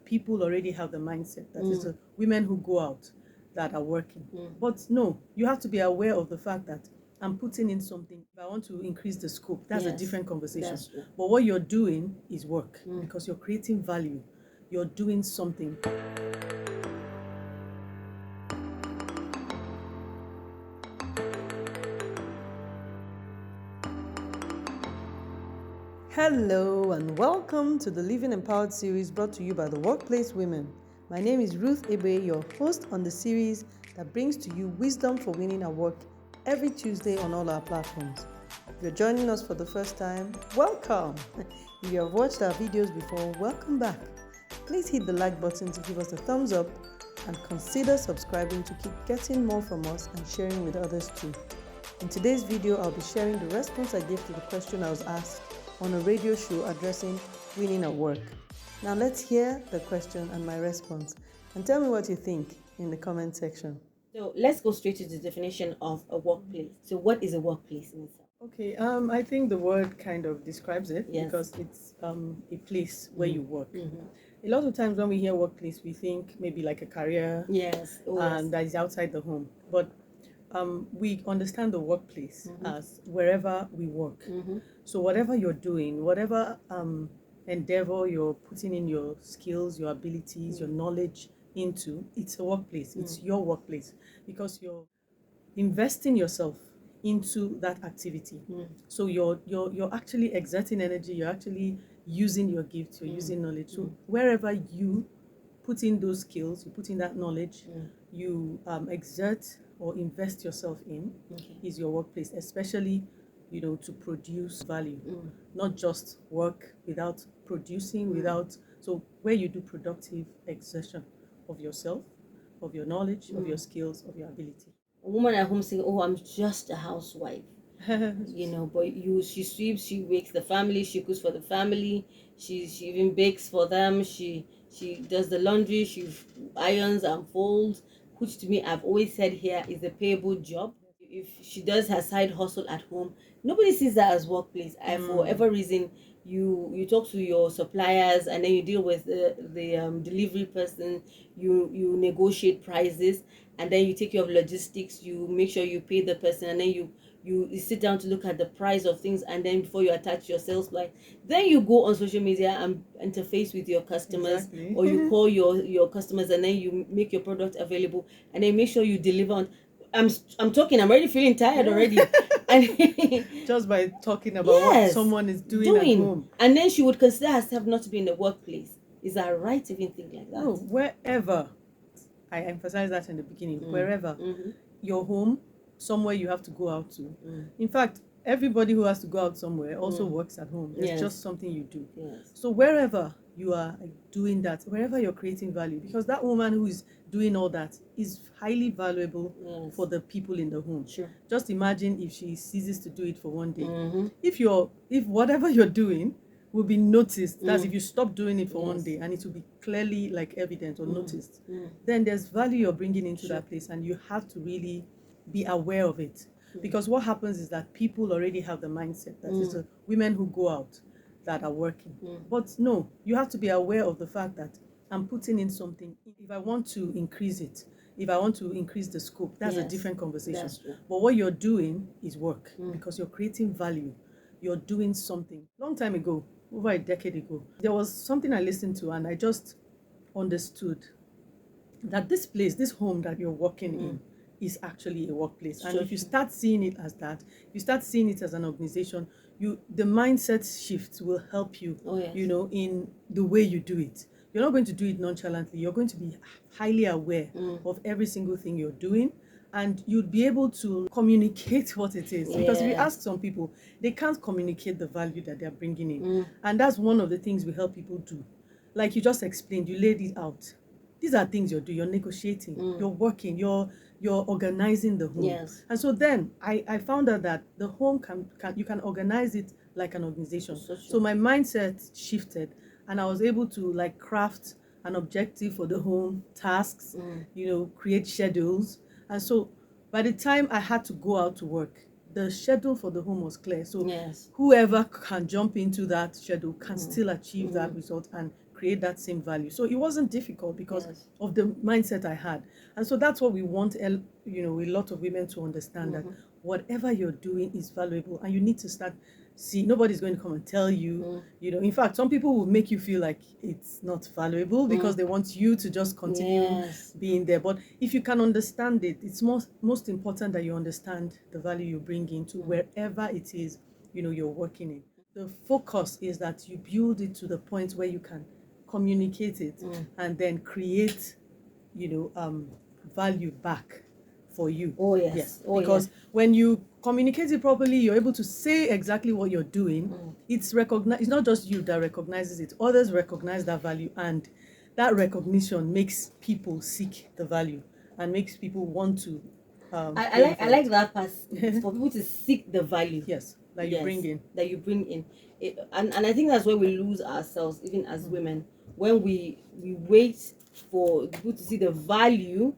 people already have the mindset that it's women who go out that are working. But no, you have to be aware of the fact that I'm putting in something. If I want to increase the scope, that's a different conversation. That's true. But what you're doing is work because you're creating value. You're doing something. Hello and welcome to the Living Empowered series brought to you by the Workplace Women. My name is Ruth Ebe, your host on the series that brings to you wisdom for winning at work every Tuesday on all our platforms. If you're joining us for the first time, welcome. If you have watched our videos before, welcome back. Please hit the like button to give us a thumbs up and consider subscribing to keep getting more from us and sharing with others too. In today's video, I'll be sharing the response I gave to the question I was asked on a radio show addressing winning at work. Now let's hear the question and my response, and tell me what you think in the comment section. So let's go straight to the definition of a workplace. So what is a workplace in itself? Okay, I think the word kind of describes it because it's a place where you work. A lot of times when we hear workplace, we think maybe like a career and that is outside the home. But we understand the workplace as wherever we work. So whatever you're doing, whatever endeavor you're putting in your skills, your abilities, your knowledge into, it's a workplace. It's your workplace because you're investing yourself into that activity. So you're actually exerting energy, you're actually using your gifts, you're using knowledge. So wherever you put in those skills, you put in that knowledge, you exert or invest yourself in is your workplace, especially to produce value, not just work without producing, so where you do productive exertion of yourself, of your knowledge, of your skills, of your ability. A woman at home saying, "Oh, I'm just a housewife," but she sweeps, she wakes the family, she cooks for the family, she even bakes for them, she does the laundry, she irons and folds, which to me I've always said here is a payable job. If she does her side hustle at home, nobody sees that as workplace. For whatever reason, you talk to your suppliers and then you deal with the delivery person, you negotiate prices, and then you take care of logistics, you make sure you pay the person, and then you sit down to look at the price of things, and then before you attach your sales price, then you go on social media and interface with your customers, or you call your customers, and then you make your product available, and then make sure you deliver on. I'm already feeling tired already. And just by talking about what someone is doing at home. And then she would consider herself not to be in the workplace. Is that right to even think like that? No, wherever. I emphasized that in the beginning. Wherever. Your home, somewhere you have to go out to. In fact, everybody who has to go out somewhere also works at home. It's just something you do. So wherever you are doing that, wherever you're creating value, because that woman who is doing all that is highly valuable for the people in the home. Just imagine if she ceases to do it for one day. If whatever you're doing will be noticed, that's if you stop doing it for one day, and it will be clearly like evident or noticed, then there's value you're bringing into that place, and you have to really be aware of it. Because what happens is that people already have the mindset that it's women who go out that are working. But no, you have to be aware of the fact that I'm putting in something. If I want to increase it, if I want to increase the scope, that's a different conversation. But what you're doing is work because you're creating value. You're doing something. Long time ago, over a decade ago, there was something I listened to, and I just understood that this place, this home that you're working in, is actually a workplace. And if you start seeing it as that, you start seeing it as an organization, the mindset shift will help you, in the way you do it. You're not going to do it nonchalantly. You're going to be highly aware of every single thing you're doing, and you'd be able to communicate what it is. Because if you ask some people, they can't communicate the value that they're bringing in. And that's one of the things we help people do. Like you just explained, you laid it out. These are things you're doing. You're negotiating, you're working, you're organizing the home. And so then I found out that the home you can organize it like an organization. So my mindset shifted, and I was able to craft an objective for the home, tasks, create schedules. And so by the time I had to go out to work, the schedule for the home was clear. So whoever can jump into that schedule can still achieve that result and create that same value. So it wasn't difficult because of the mindset I had. And so that's what we want, a lot of women to understand, that whatever you're doing is valuable, and you need to start. See, nobody's going to come and tell you, in fact, some people will make you feel like it's not valuable because they want you to just continue being there. But if you can understand it, it's most important that you understand the value you bring into wherever it is, you're working in. The focus is that you build it to the point where you can communicate it and then create, value back for you. Oh yes. Because when you communicate it properly, you're able to say exactly what you're doing. It's recognized. It's not just you that recognizes it. Others recognize that value, and that recognition makes people seek the value and makes people want to. I like that part. For people to seek the value. Yes, that you bring in. That you bring in, and I think that's where we lose ourselves, even as women, when we wait for people to see the value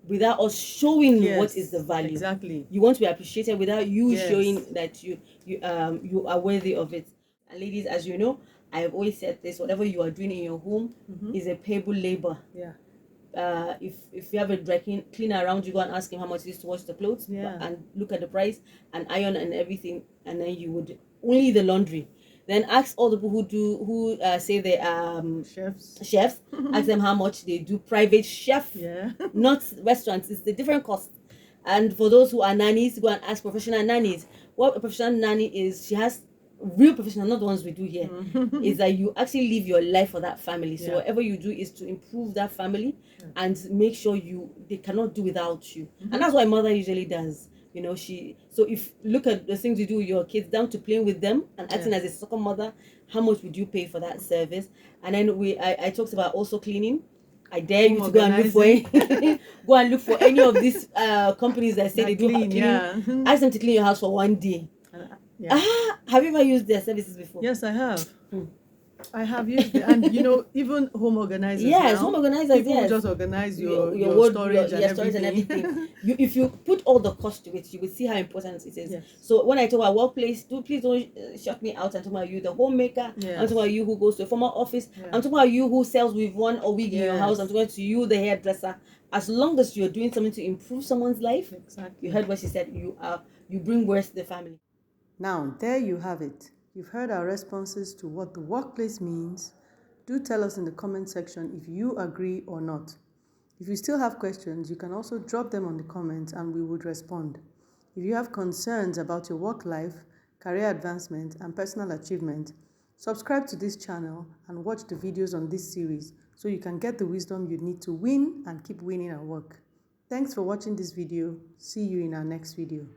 without us showing what is the value. Exactly. You want to be appreciated without you showing that you are worthy of it. And ladies, as you know, I have always said this: whatever you are doing in your home is a payable labor. Yeah. If you have a dry cleaner around, you go and ask him how much it is to wash the clothes and look at the price and iron and everything, and then you would only the laundry. Then ask all the people who say they are chefs. Ask them how much they do private chef, not restaurants. It's the different cost. And for those who are nannies, go and ask professional nannies. What a professional nanny is, she has real professional, not the ones we do here, is that you actually live your life for that family. So whatever you do is to improve that family and make sure they cannot do without you. And that's what a mother usually does. So if look at the things you do with your kids, down to playing with them and acting as a second mother, how much would you pay for that service? And then I talked about also cleaning. I dare you to go and look for any of these companies that say they do cleaning. Ask them to clean your house for one day. Have you ever used their services before? Yes, I have. I have used it, and even home organizers. Yes, home organizers. People just organize your storage and everything. If you put all the cost to it, you will see how important it is. Yes. So when I talk about workplace, please don't shut me out and talk about you, the homemaker. I'm talking about you who goes to a formal office. I'm talking about you who sells with one or wig in your house. I'm talking to you, the hairdresser. As long as you're doing something to improve someone's life, you heard what she said. You bring worth to the family. Now, there you have it. You've heard our responses to what the workplace means. Do tell us in the comment section if you agree or not. If you still have questions, you can also drop them on the comments and we would respond. If you have concerns about your work life, career advancement, and personal achievement, subscribe to this channel and watch the videos on this series so you can get the wisdom you need to win and keep winning at work. Thanks for watching this video. See you in our next video.